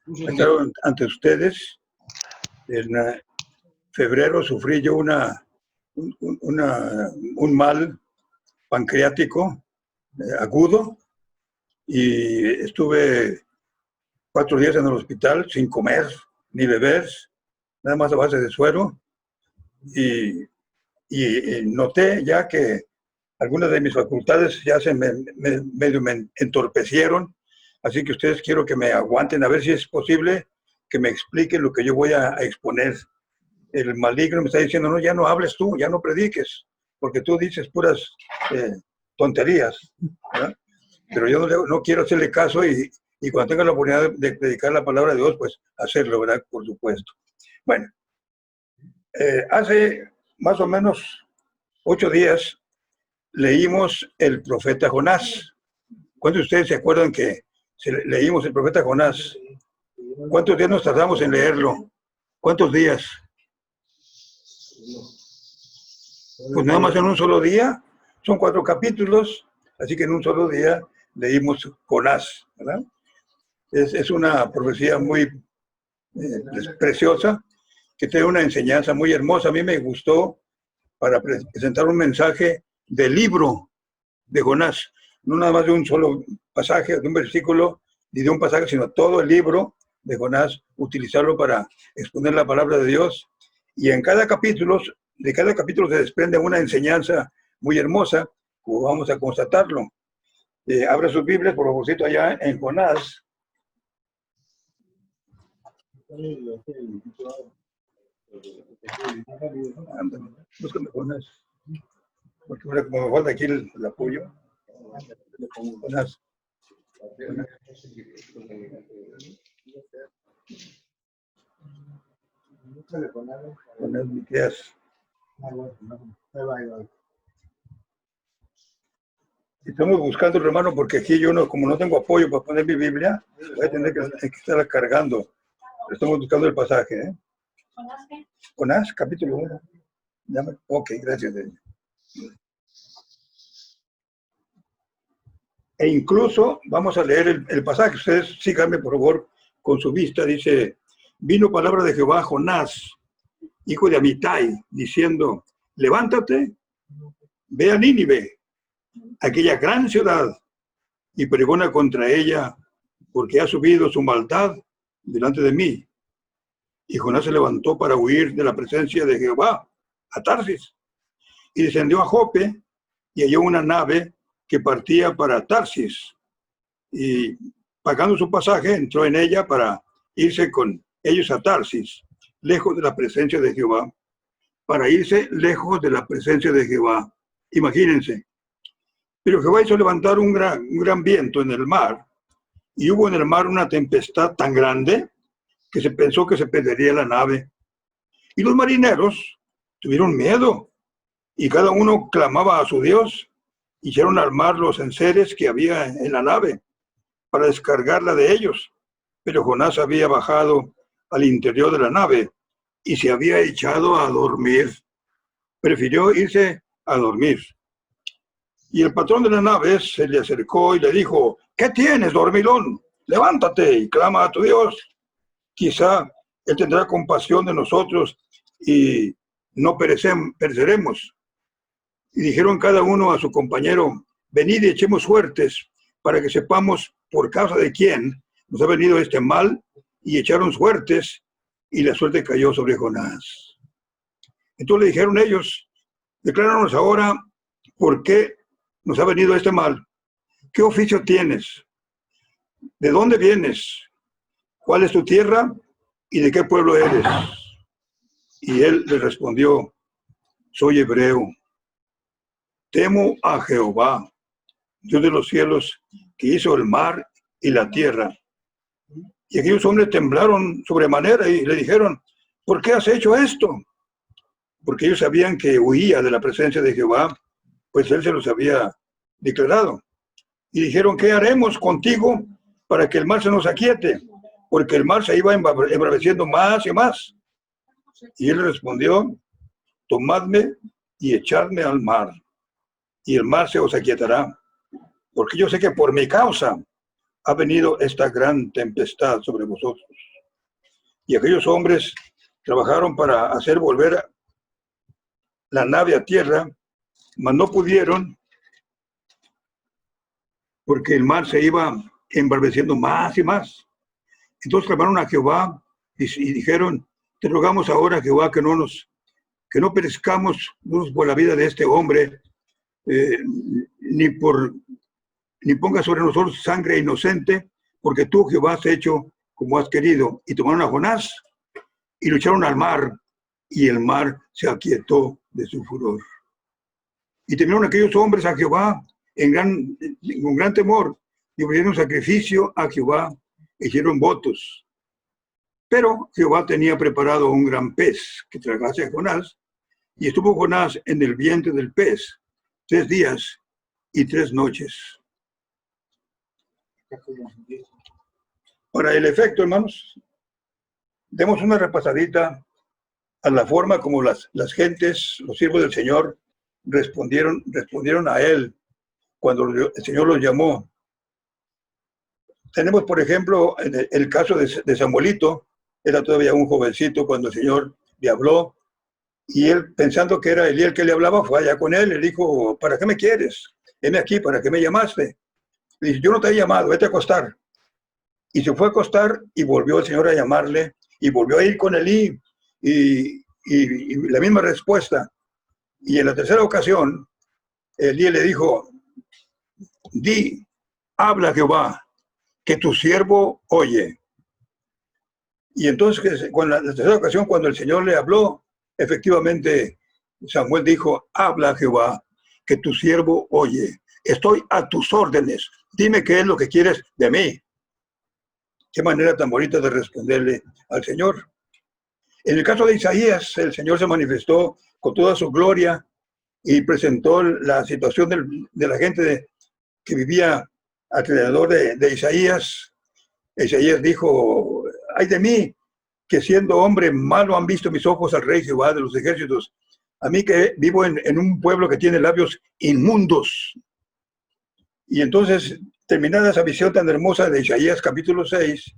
Estaba ante ustedes. En febrero sufrí yo un mal pancreático agudo y estuve 4 días en el hospital sin comer ni beber, nada más a base de suero, y noté ya que algunas de mis facultades ya se medio me entorpecieron, así que ustedes quiero que me aguanten a ver si es posible que me expliquen lo que yo voy a exponer. El maligno me está diciendo, no, ya no hables tú, ya no prediques, porque tú dices puras tonterías, ¿verdad? Pero yo no quiero hacerle caso y cuando tenga la oportunidad de predicar la palabra de Dios, pues hacerlo, ¿verdad? Por supuesto. Bueno, hace más o menos 8 días leímos el profeta Jonás. ¿Cuántos de ustedes se acuerdan que leímos el profeta Jonás? ¿Cuántos días nos tardamos en leerlo? ¿Cuántos días? Pues nada más en un solo día. Son 4 capítulos, así que en un solo día leímos Jonás, ¿verdad? Es una profecía muy preciosa, que tiene una enseñanza muy hermosa. A mí me gustó para presentar un mensaje del libro de Jonás, no nada más de un solo pasaje, de un versículo, ni de un pasaje, sino todo el libro de Jonás, utilizarlo para exponer la palabra de Dios. Y en cada capítulo, de cada capítulo se desprende una enseñanza muy hermosa, como vamos a constatarlo. Abra sus Biblias, por favorcito, allá en Jonás. Búscame Jonás, porque ahora como me falta aquí el apoyo. Jonás. Jonás Miqueas. Estamos buscando, hermano, porque aquí yo no, como no tengo apoyo para poner mi Biblia, voy a tener que estarla cargando. Estamos buscando el pasaje, ¿eh? ¿Jonás qué? Jonás, capítulo 1. Ok, gracias. E incluso vamos a leer el pasaje. Ustedes síganme, por favor, con su vista. Dice, vino palabra de Jehová a Jonás, hijo de Amitai, diciendo, levántate, ve a Nínive, aquella gran ciudad, y pregona contra ella, porque ha subido su maldad delante de mí. Y Jonás se levantó para huir de la presencia de Jehová a Tarsis, y descendió a Jope, y halló una nave que partía para Tarsis, y pagando su pasaje, entró en ella para irse con ellos a Tarsis, lejos de la presencia de Jehová, para irse lejos de la presencia de Jehová. Imagínense. Pero Jehová hizo levantar un gran viento en el mar, y hubo en el mar una tempestad tan grande que se pensó que se perdería la nave. Y los marineros tuvieron miedo, y cada uno clamaba a su Dios. Hicieron al mar los enseres que había en la nave para descargarla de ellos. Pero Jonás había bajado al interior de la nave y se había echado a dormir. Prefirió irse a dormir. Y el patrón de la nave se le acercó y le dijo, ¿qué tienes, dormilón? Levántate y clama a tu Dios. Quizá Él tendrá compasión de nosotros y no pereceremos. Y dijeron cada uno a su compañero, venid y echemos suertes para que sepamos por causa de quién nos ha venido este mal. Y echaron suertes y la suerte cayó sobre Jonás. Entonces le dijeron ellos, decláranos ahora por qué nos ha venido este mal. ¿Qué oficio tienes? ¿De dónde vienes? ¿Cuál es tu tierra? ¿Y de qué pueblo eres? Y él le respondió, soy hebreo. Temo a Jehová, Dios de los cielos, que hizo el mar y la tierra. Y aquellos hombres temblaron sobremanera y le dijeron, ¿por qué has hecho esto? Porque ellos sabían que huía de la presencia de Jehová, pues él se los había declarado. Y dijeron, ¿qué haremos contigo para que el mar se nos aquiete? Porque el mar se iba embraveciendo más y más. Y él respondió, tomadme y echadme al mar, y el mar se os aquietará. Porque yo sé que por mi causa ha venido esta gran tempestad sobre vosotros. Y aquellos hombres trabajaron para hacer volver la nave a tierra, mas no pudieron, porque el mar se iba embraveciendo más y más. Entonces clamaron a Jehová y dijeron: te rogamos ahora, Jehová, que no perezcamos por la vida de este hombre, ni ponga sobre nosotros sangre inocente, porque tú, Jehová, has hecho como has querido. Y tomaron a Jonás y lo echaron al mar, y el mar se aquietó de su furor. Y temieron aquellos hombres a Jehová con gran temor, y ofrecieron sacrificio a Jehová, e hicieron votos. Pero Jehová tenía preparado un gran pez que tragase a Jonás, y estuvo Jonás en el vientre del pez 3 días y 3 noches. Para el efecto, hermanos, demos una repasadita a la forma como las gentes, los siervos del Señor, respondieron a él cuando el Señor los llamó. Tenemos, por ejemplo, el caso de Samuelito. Era todavía un jovencito cuando el Señor le habló, y él, pensando que era Elí el que le hablaba, fue allá con él. Le dijo: ¿para qué me quieres? Heme aquí, ¿para qué me llamaste? Le dice: yo no te he llamado, vete a acostar. Y se fue a acostar, y volvió el Señor a llamarle, y volvió a ir con Elí, y la misma respuesta. Y en la tercera ocasión, Elí le dijo: habla Jehová, que tu siervo oye. Y entonces, la tercera ocasión, cuando el Señor le habló, efectivamente, Samuel dijo: habla Jehová, que tu siervo oye. Estoy a tus órdenes. Dime qué es lo que quieres de mí. Qué manera tan bonita de responderle al Señor. En el caso de Isaías, el Señor se manifestó con toda su gloria y presentó la situación de la gente que vivía alrededor de Isaías. Isaías dijo: ay de mí, que siendo hombre malo han visto mis ojos al Rey Jehová de los ejércitos, a mí que vivo en un pueblo que tiene labios inmundos. Y entonces, terminada esa visión tan hermosa de Isaías capítulo 6,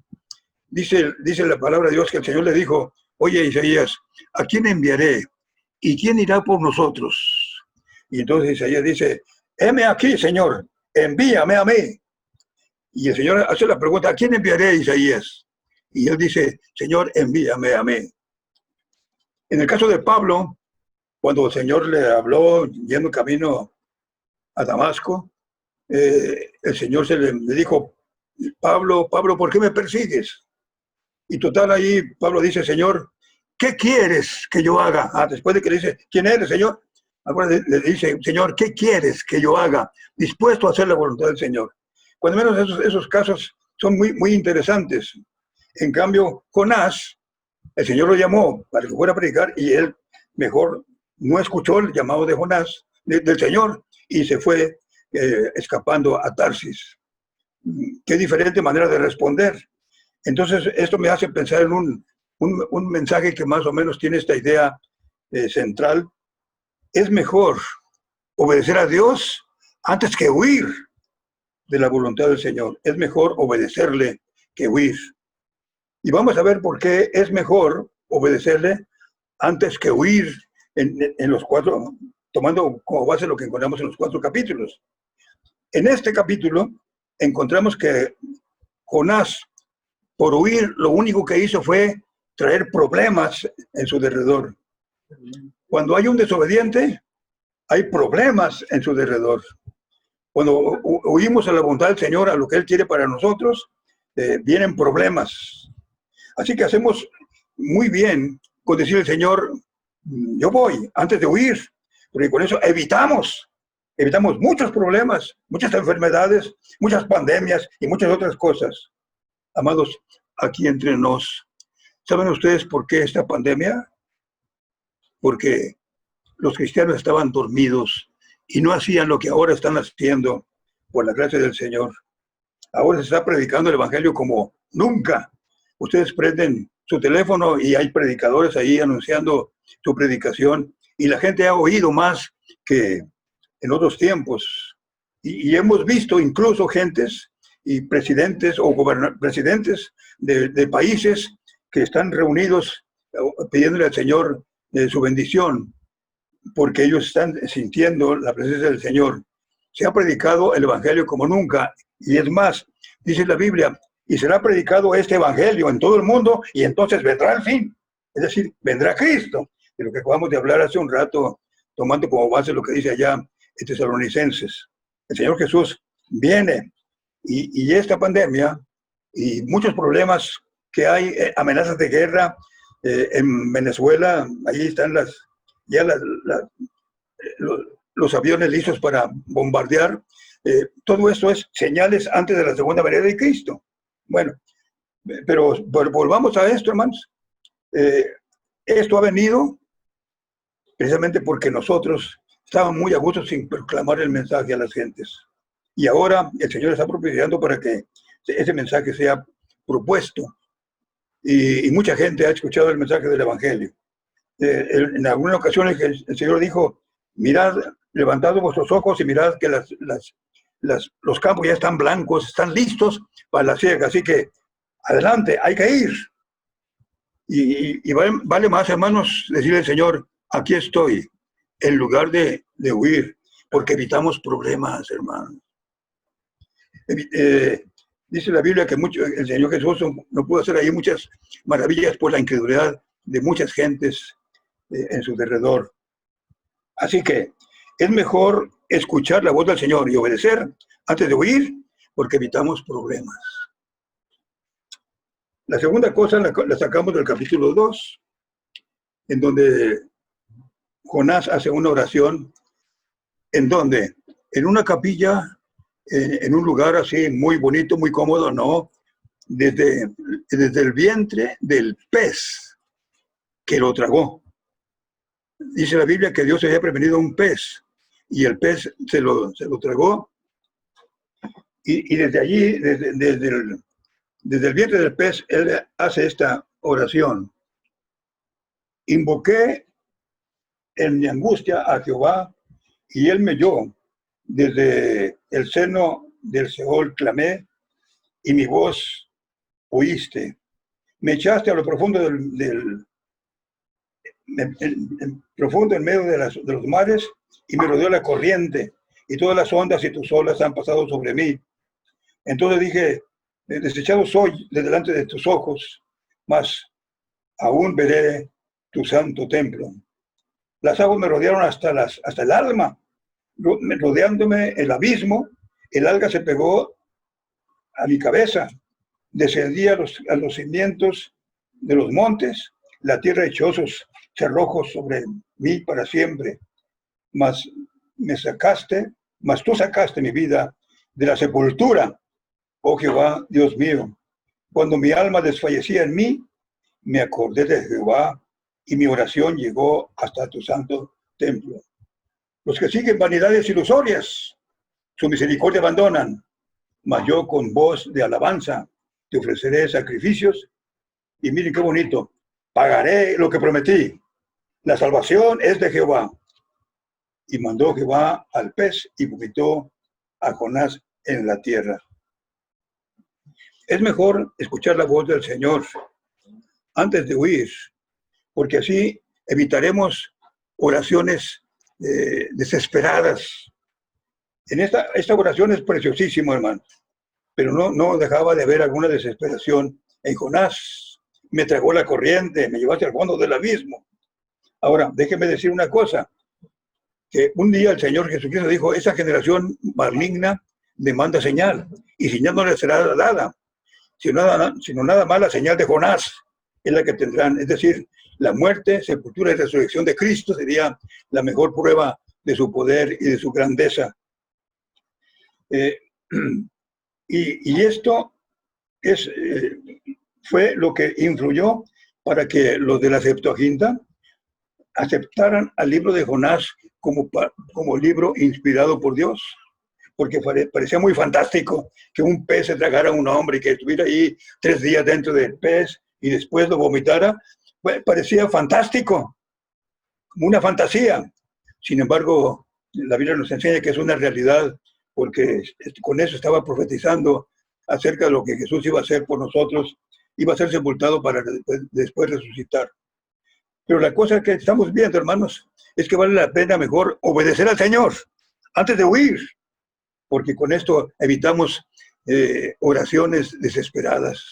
dice la palabra de Dios que el Señor le dijo: oye, Isaías, ¿a quién enviaré? ¿Y quién irá por nosotros? Y entonces Isaías dice: heme aquí, Señor, envíame a mí. Y el Señor hace la pregunta: ¿a quién enviaré, Isaías? Y él dice: Señor, envíame a mí. En el caso de Pablo, cuando el Señor le habló yendo camino a Damasco, el Señor le dijo: Pablo, ¿por qué me persigues? Y total, ahí Pablo dice: Señor, ¿qué quieres que yo haga? Después de que le dice: ¿quién eres, Señor? Ahora le dice: Señor, ¿qué quieres que yo haga? Dispuesto a hacer la voluntad del Señor. Cuando menos esos casos son muy, muy interesantes. En cambio, Jonás, el Señor lo llamó para que fuera a predicar, y él mejor no escuchó el llamado de Jonás, del Señor, y se fue escapando a Tarsis. Qué diferente manera de responder. Entonces, esto me hace pensar en un mensaje que más o menos tiene esta idea central. Es mejor obedecer a Dios antes que huir de la voluntad del Señor. Es mejor obedecerle que huir. Y vamos a ver por qué es mejor obedecerle antes que huir en los 4, tomando como base lo que encontramos en los 4 capítulos. En este capítulo encontramos que Jonás, por huir, lo único que hizo fue traer problemas en su derredor. Cuando hay un desobediente, hay problemas en su derredor. Cuando huimos a la voluntad del Señor, a lo que Él quiere para nosotros, vienen problemas. Así que hacemos muy bien con decir al Señor: yo voy, antes de huir, porque con eso evitamos muchos problemas, muchas enfermedades, muchas pandemias y muchas otras cosas. Amados, aquí entre nos, ¿saben ustedes por qué esta pandemia? Porque los cristianos estaban dormidos y no hacían lo que ahora están haciendo por la gracia del Señor. Ahora se está predicando el Evangelio como nunca. Ustedes prenden su teléfono y hay predicadores ahí anunciando su predicación, y la gente ha oído más que en otros tiempos. Y hemos visto incluso gentes y presidentes o presidentes de países que están reunidos pidiéndole al Señor su bendición, porque ellos están sintiendo la presencia del Señor. Se ha predicado el Evangelio como nunca, y es más, dice la Biblia, y será predicado este Evangelio en todo el mundo, y entonces vendrá el fin. Es decir, vendrá Cristo, de lo que acabamos de hablar hace un rato, tomando como base lo que dice allá en Tesalonicenses. El Señor Jesús viene, y esta pandemia y muchos problemas que hay, amenazas de guerra en Venezuela, ahí están ya los aviones listos para bombardear. Todo esto es señales antes de la segunda venida de Cristo. Bueno, pero volvamos a esto, hermanos. Esto ha venido precisamente porque nosotros estábamos muy a gusto sin proclamar el mensaje a las gentes. Y ahora el Señor está propiciando para que ese mensaje sea propuesto. Y mucha gente ha escuchado el mensaje del Evangelio. En algunas ocasiones el Señor dijo, mirad, levantad vuestros ojos y mirad que los campos ya están blancos, están listos para la siega. Así que adelante, hay que ir. Y vale más, hermanos, decirle al Señor, aquí estoy, en lugar de huir, porque evitamos problemas, hermanos. Dice la Biblia que el Señor Jesús no pudo hacer ahí muchas maravillas por la incredulidad de muchas gentes en su derredor. Así que es mejor escuchar la voz del Señor y obedecer antes de huir, porque evitamos problemas. La segunda cosa la sacamos del capítulo 2, en donde Jonás hace una oración, en donde, en una capilla, en un lugar así muy bonito, muy cómodo, no, desde el vientre del pez que lo tragó. Dice la Biblia que Dios había prevenido un pez y el pez se lo tragó, y desde allí, desde el vientre del pez, él hace esta oración. Invoqué en mi angustia a Jehová y él me oyó. Desde el seno del Seol clamé y mi voz oíste. Me echaste a lo profundo profundo en medio de los mares y me rodeó la corriente y todas las ondas y tus olas han pasado sobre mí. Entonces dije, desechado soy de delante de tus ojos, mas aún veré tu santo templo. Las aguas me rodearon hasta el alma, rodeándome el abismo, el alga se pegó a mi cabeza, descendí a los cimientos de los montes, la tierra echó sus cerrojos sobre mí para siempre, mas tú sacaste mi vida de la sepultura, oh Jehová, Dios mío. Cuando mi alma desfallecía en mí, me acordé de Jehová y mi oración llegó hasta tu santo templo. Los que siguen vanidades ilusorias, su misericordia abandonan, mas yo con voz de alabanza te ofreceré sacrificios. Y miren qué bonito, pagaré lo que prometí. La salvación es de Jehová. Y mandó Jehová al pez y vomitó a Jonás en la tierra. Es mejor escuchar la voz del Señor antes de huir, porque así evitaremos oraciones desesperadas. Esta oración es preciosísima, hermano, pero no dejaba de haber alguna desesperación. En Jonás me tragó la corriente, me llevaste al fondo del abismo. Ahora, déjeme decir una cosa, que un día el Señor Jesucristo dijo, esa generación maligna demanda señal, y señal no le será dada, sino nada más la señal de Jonás es la que tendrán. Es decir, la muerte, sepultura y resurrección de Cristo sería la mejor prueba de su poder y de su grandeza. Y esto fue lo que influyó para que los de la Septuaginta aceptaran al libro de Jonás como libro inspirado por Dios, porque parecía muy fantástico que un pez se tragara a un hombre y que estuviera ahí 3 días dentro del pez y después lo vomitara. Pues, parecía fantástico, como una fantasía. Sin embargo, la Biblia nos enseña que es una realidad, porque con eso estaba profetizando acerca de lo que Jesús iba a hacer por nosotros, iba a ser sepultado para después resucitar. Pero la cosa que estamos viendo, hermanos, es que vale la pena mejor obedecer al Señor antes de huir, porque con esto evitamos oraciones desesperadas,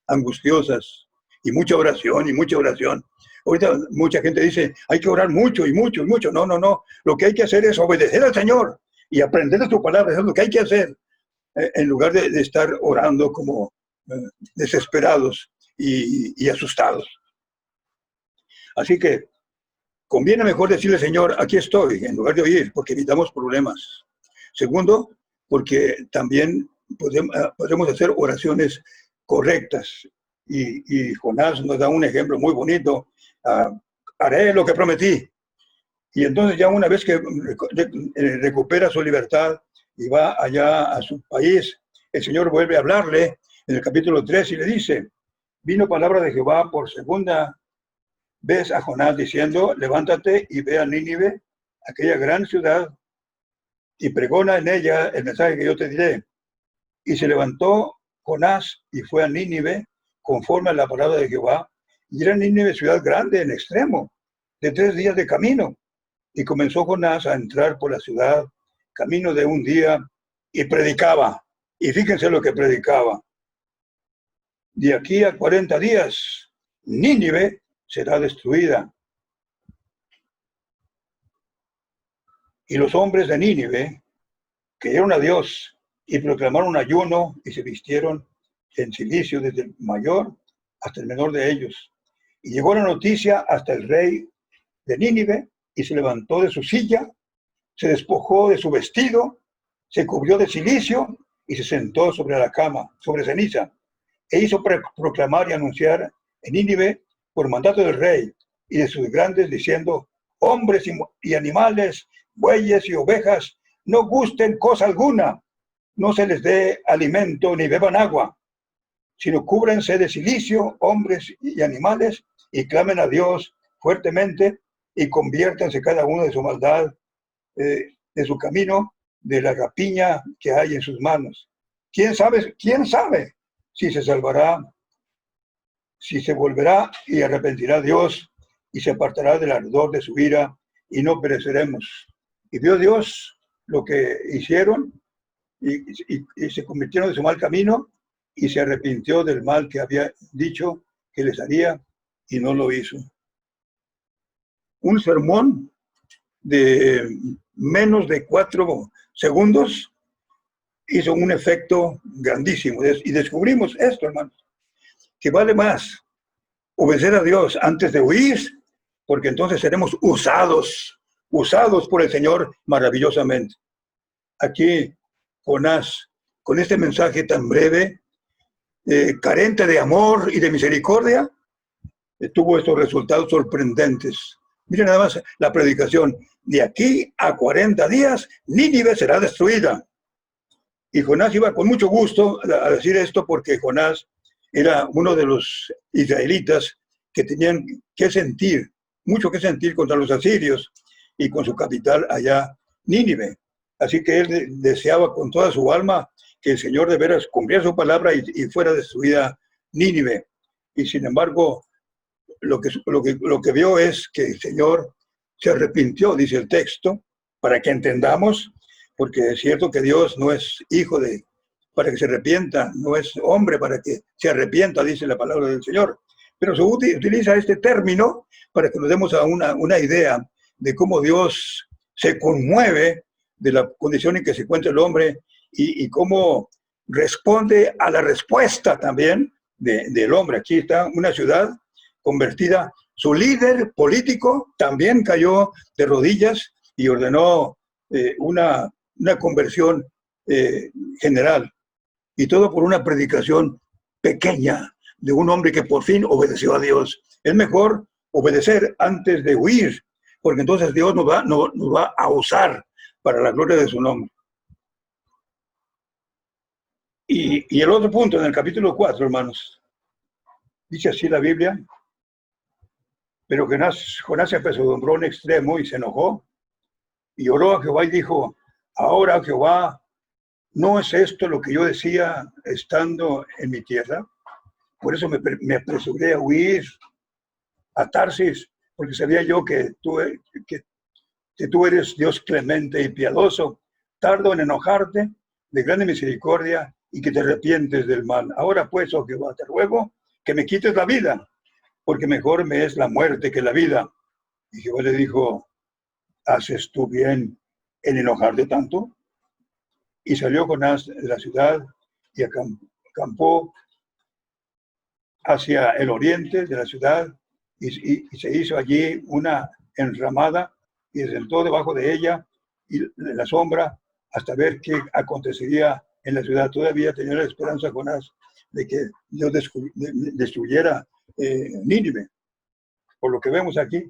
angustiosas, y mucha oración, y mucha oración. Ahorita mucha gente dice, hay que orar mucho, y mucho, y mucho. No, no, no. Lo que hay que hacer es obedecer al Señor y aprender de tu palabra. Eso es lo que hay que hacer, en lugar de estar orando como desesperados y asustados. Así que conviene mejor decirle, Señor, aquí estoy, en lugar de oír, porque evitamos problemas. Segundo, porque también podemos hacer oraciones correctas. Y Jonás nos da un ejemplo muy bonito. Haré lo que prometí. Y entonces ya una vez que recupera su libertad y va allá a su país, el Señor vuelve a hablarle en el capítulo 3 y le dice, vino palabra de Jehová por segunda vez a Jonás diciendo, levántate y ve a Nínive, aquella gran ciudad, y pregona en ella el mensaje que yo te diré. Y se levantó Jonás y fue a Nínive, conforme a la palabra de Jehová, y era Nínive ciudad grande en extremo, de 3 días de camino. Y comenzó Jonás a entrar por la ciudad, camino de un día, y predicaba. Y fíjense lo que predicaba. De aquí a 40 días, Nínive será destruida. Y los hombres de Nínive creyeron a Dios y proclamaron ayuno y se vistieron en cilicio desde el mayor hasta el menor de ellos. Y llegó la noticia hasta el rey de Nínive y se levantó de su silla, se despojó de su vestido, se cubrió de cilicio y se sentó sobre la cama, sobre ceniza, e hizo proclamar y anunciar en Nínive por mandato del rey y de sus grandes, diciendo, hombres y animales, bueyes y ovejas, no gusten cosa alguna, no se les dé alimento ni beban agua, sino cúbrense de cilicio, hombres y animales, y clamen a Dios fuertemente, y conviértanse cada uno de su maldad, de su camino, de la rapiña que hay en sus manos. ¿Quién sabe si se salvará, si se volverá y arrepentirá Dios y se apartará del ardor de su ira y no pereceremos? Y vio Dios lo que hicieron y se convirtieron de su mal camino y se arrepintió del mal que había dicho que les haría y no lo hizo. Un sermón de menos de 4 segundos hizo un efecto grandísimo. Y descubrimos esto, hermanos, que vale más obedecer a Dios antes de huir, porque entonces seremos usados por el Señor maravillosamente. Aquí Jonás, con este mensaje tan breve, carente de amor y de misericordia, tuvo estos resultados sorprendentes. Miren nada más la predicación. De aquí a 40 días, Nínive será destruida. Y Jonás iba con mucho gusto a decir esto porque Jonás era uno de los israelitas que tenían que sentir, mucho que sentir contra los asirios y con su capital allá, Nínive. Así que él deseaba con toda su alma que el Señor de veras cumpliera su palabra y fuera destruida Nínive. Y sin embargo, lo que vio es que el Señor se arrepintió, dice el texto, para que entendamos, porque es cierto que Dios no es hijo para que se arrepienta, no es hombre para que se arrepienta, dice la palabra del Señor. Pero se utiliza este término para que nos demos a una idea de cómo Dios se conmueve de la condición en que se encuentra el hombre y cómo responde a la respuesta también del hombre. Aquí está una ciudad convertida. Su líder político también cayó de rodillas y ordenó una conversión general. Y todo por una predicación pequeña de un hombre que por fin obedeció a Dios. Es mejor obedecer antes de huir, porque entonces Dios nos va a usar para la gloria de su nombre. Y el otro punto, en el capítulo 4, hermanos, dice así la Biblia, pero Jonás se apesadumbró en extremo y se enojó, y oró a Jehová y dijo, ahora, Jehová, ¿No es esto lo que yo decía estando en mi tierra? Por eso me apresuré a huir a Tarsis, porque sabía yo que tú eres Dios clemente y piadoso, tardo en enojarte, de grande misericordia, y que te arrepientes del mal. Ahora pues, oh Jehová, te ruego que me quites la vida, porque mejor me es la muerte que la vida. Y Jehová le dijo, ¿haces tú bien en enojarte tanto? Y salió Jonás de la ciudad y acampó hacia el oriente de la ciudad y se hizo allí una enramada y se sentó debajo de ella y en la sombra hasta ver qué acontecería en la ciudad. Todavía tenía la esperanza Jonás de que Dios destruyera Nínive, por lo que vemos aquí.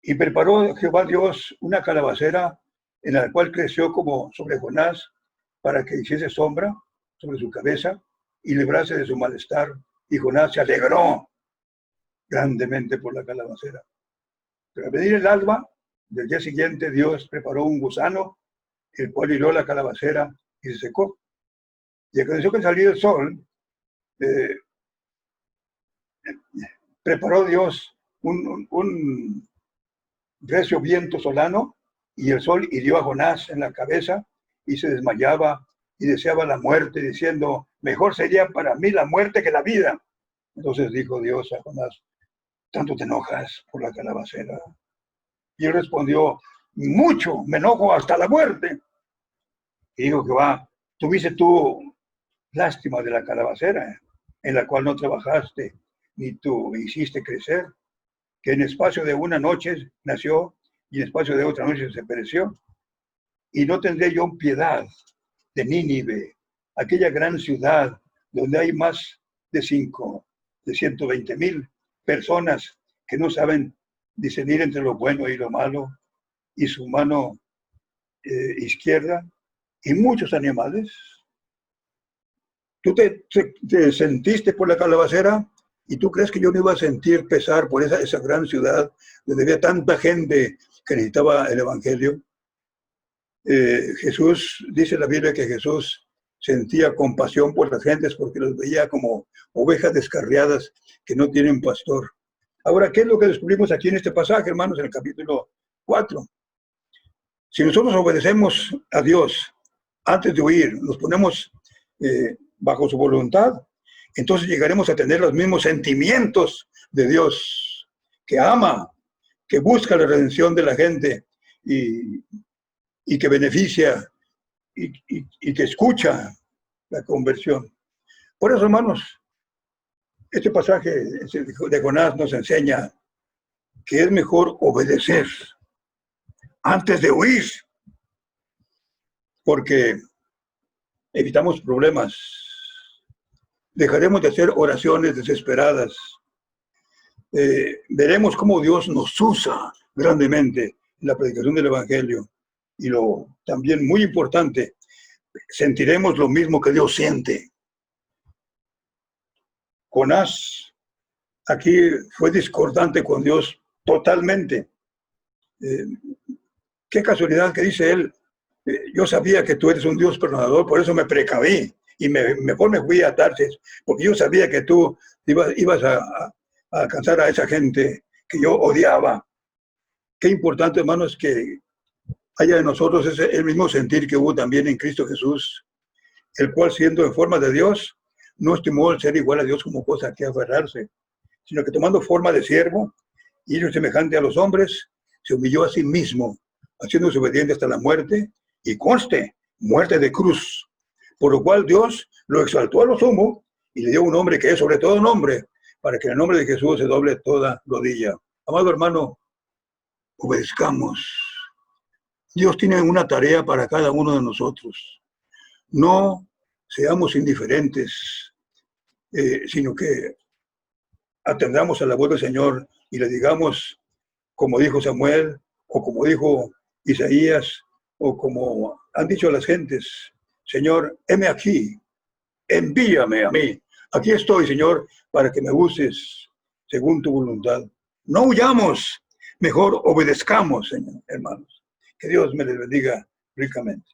Y preparó Jehová Dios una calabacera en la cual creció como sobre Jonás para que hiciese sombra sobre su cabeza y librase de su malestar. Y Jonás se alegró grandemente por la calabacera. Pero al venir el alba del día siguiente, Dios preparó un gusano, el cual hirió la calabacera y se secó. Y aconteció que al salir el sol, preparó Dios un recio viento solano, y el sol hirió a Jonás en la cabeza y se desmayaba y deseaba la muerte, diciendo, mejor sería para mí la muerte que la vida. Entonces dijo Dios a Jonás, ¿tanto te enojas por la calabacera? Y él respondió, mucho, me enojo hasta la muerte. Y dijo Jehová, tuviste tú lástima de la calabacera, en la cual no trabajaste, ni tú hiciste crecer, que en espacio de una noche nació y en espacio de otra noche se pereció. Y no tendré yo piedad de Nínive, aquella gran ciudad donde hay más de 120,000 personas que no saben discernir entre lo bueno y lo malo, y su mano izquierda, y muchos animales. Tú te sentiste por la calabacera, y tú crees que yo me iba a sentir pesar por esa gran ciudad donde había tanta gente que necesitaba el evangelio. Jesús, dice la Biblia que Jesús sentía compasión por las gentes porque los veía como ovejas descarriadas que no tienen pastor. Ahora, ¿qué es lo que descubrimos aquí en este pasaje, hermanos, en el capítulo 4? Si nosotros obedecemos a Dios antes de huir, nos ponemos bajo su voluntad, entonces llegaremos a tener los mismos sentimientos de Dios, que ama, que busca la redención de la gente y que beneficia y que escucha la conversión. Por eso, hermanos, este pasaje de Jonás nos enseña que es mejor obedecer antes de huir, porque evitamos problemas. Dejaremos de hacer oraciones desesperadas. Veremos cómo Dios nos usa grandemente en la predicación del Evangelio. Y también muy importante, sentiremos lo mismo que Dios siente. Jonás aquí fue discordante con Dios totalmente. Qué casualidad que dice él, yo sabía que tú eres un Dios perdonador, por eso me precaví y mejor me fui a Tarsis, porque yo sabía que tú ibas a alcanzar a esa gente que yo odiaba. Qué importante, hermanos, que haya en nosotros el mismo sentir que hubo también en Cristo Jesús, el cual, siendo en forma de Dios, no estimó el ser igual a Dios como cosa que aferrarse, sino que tomando forma de siervo y hecho semejante a los hombres, se humilló a sí mismo, haciéndose obediente hasta la muerte, y conste, muerte de cruz, por lo cual Dios lo exaltó a lo sumo y le dio un nombre que es sobre todo nombre, para que en el nombre de Jesús se doble toda rodilla. Amado hermano, obedezcamos. Dios tiene una tarea para cada uno de nosotros. No seamos indiferentes, sino que atendamos a la voz del Señor y le digamos, como dijo Samuel, o como dijo Isaías, o como han dicho las gentes, Señor, heme aquí, envíame a mí. Aquí estoy, Señor, para que me uses según tu voluntad. No huyamos, mejor obedezcamos, Señor, hermanos. Que Dios me les bendiga ricamente.